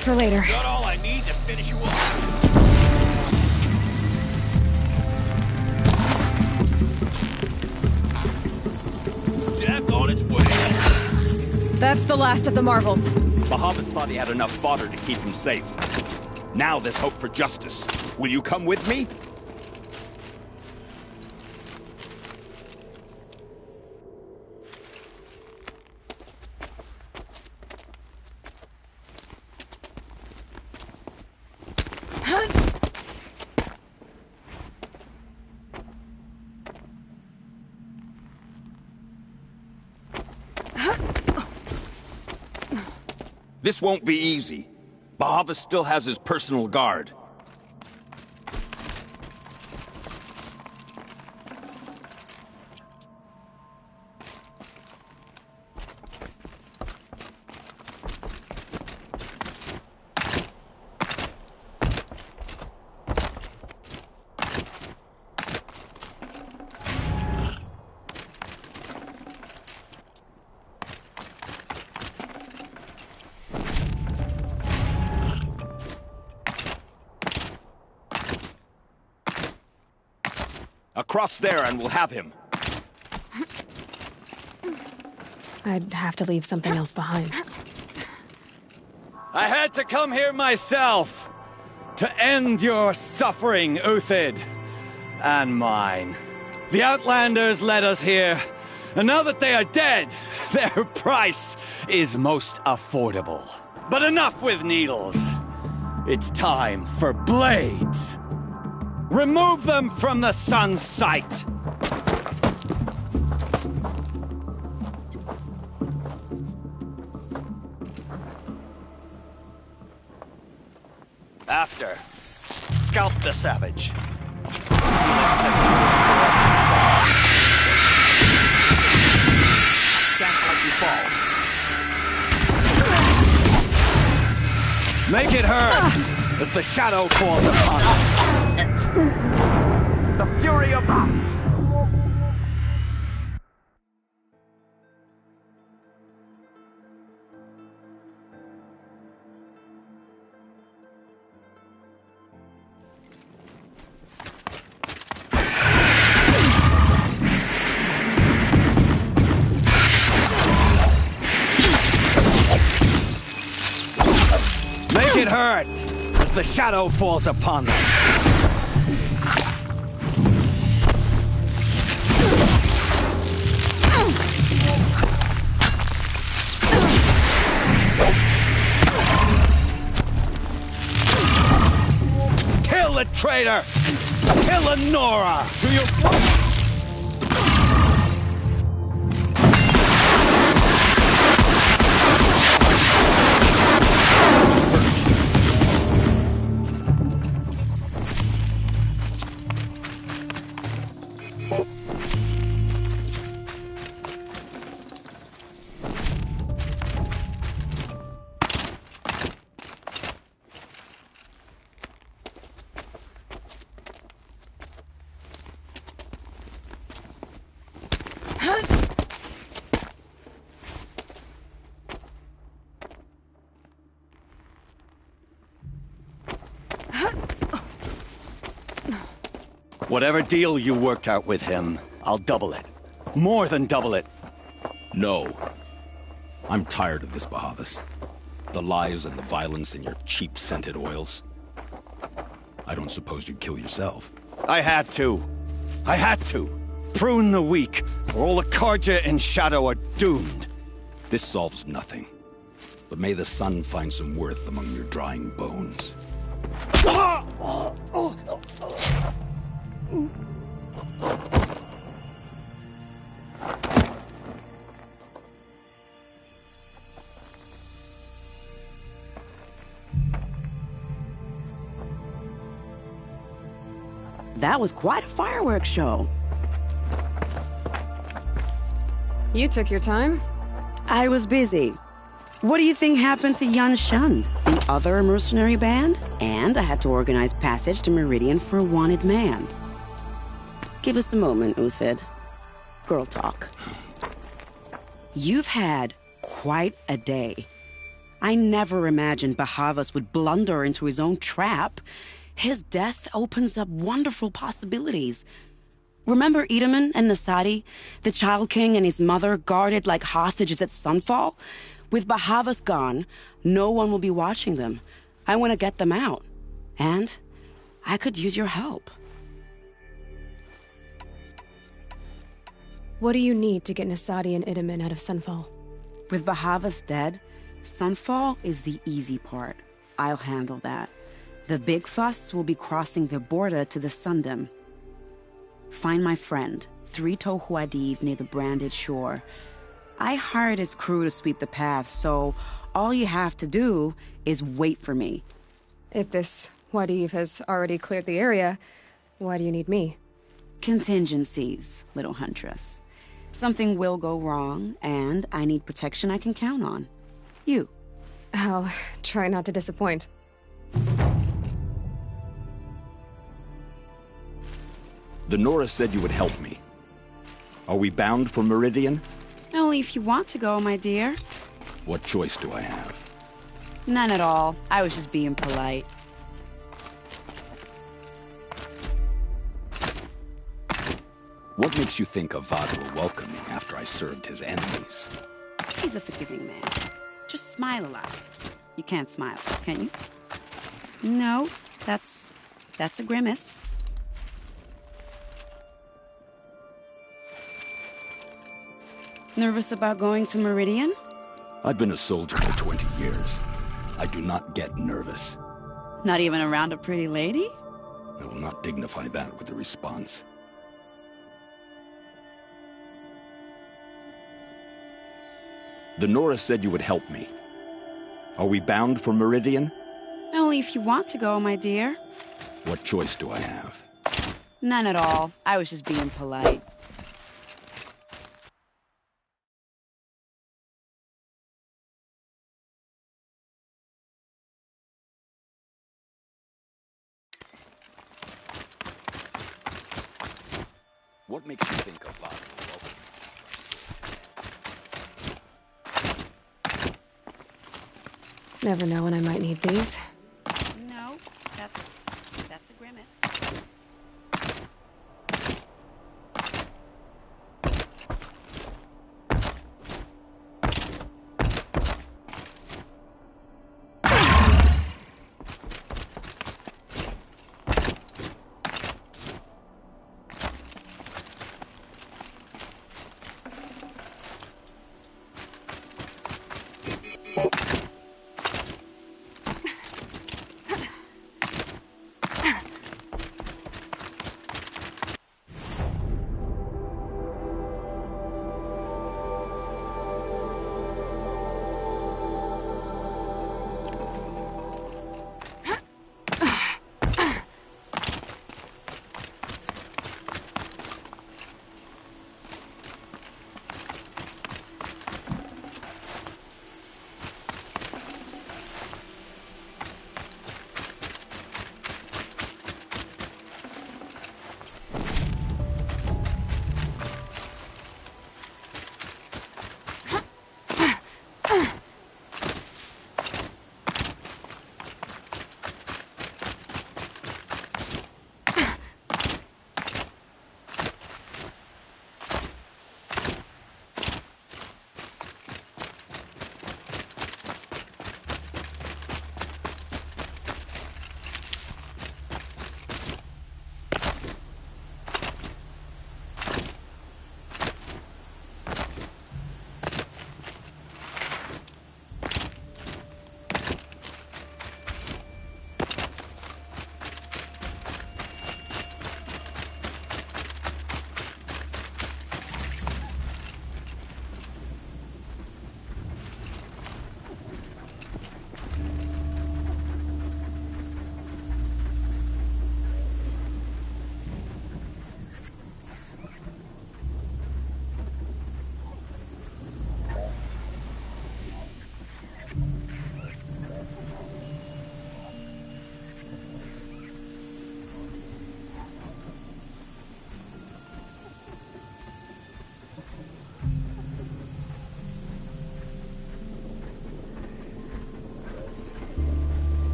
For later. Got all I need to finish you off. Death on its way. That's the last of the Marvels. Bahavas thought he had enough fodder to keep him safe. Now there's hope for justice. Will you come with me? This won't be easy. Bahavas still has his personal guard. Across there and we'll have him. I'd have to leave something else behind. I had to come here myself to end your suffering, Uthid, and mine. The Outlanders led us here, and now that they are dead, their price is most affordable. But enough with needles. It's time for blades. Remove them from the sun's sight. After, scalp the savage. Make it hurt as the shadow falls upon us. The fury of Make it hurt as the shadow falls upon them. Kill the traitor! Kill Lenora! Do you... Whatever deal you worked out with him, I'll double it. More than double it. No. I'm tired of this, Bahavas. The lies and the violence and your cheap-scented oils. I don't suppose you'd kill yourself. I had to. I had to. Prune the weak, or all the Karja in Shadow are doomed. This solves nothing. But may the sun find some worth among your drying bones. That was quite a fireworks show. You took your time? I was busy. What do you think happened to Yan Shund, the other mercenary band? And I had to organize passage to Meridian for a wanted man. Give us a moment, Uthid. Girl talk. You've had quite a day. I never imagined Bahavas would blunder into his own trap. His death opens up wonderful possibilities. Remember Edaman and Nasadi, the Child King and his mother guarded like hostages at Sunfall? With Bahavas gone, no one will be watching them. I want to get them out. And I could use your help. What do you need to get Nasadi and Edaman out of Sunfall? With Bahavas dead, Sunfall is the easy part. I'll handle that. The big fuss will be crossing the border to the Sundom. Find my friend, Three-Toe Huadiv, near the branded shore. I hired his crew to sweep the path, so all you have to do is wait for me. If this Huadiv has already cleared the area, why do you need me? Contingencies, little huntress. Something will go wrong, and I need protection I can count on. You. I'll try not to disappoint. The Nora said you would help me. Are we bound for Meridian? Only if you want to go, my dear. What choice do I have? None at all. I was just being polite. What makes you think Avad will welcome me after I served his enemies? He's a forgiving man. Just smile a lot. You can't smile, can you? No, that's a grimace. Nervous about going to Meridian? I've been a soldier for 20 years. I do not get nervous. Not even around a pretty lady? I will not dignify that with a response. The Nora said you would help me. Are we bound for Meridian? Only if you want to go, my dear. What choice do I have? None at all. I was just being polite. What makes you think of Avad will welcome me? Never know when I might need these.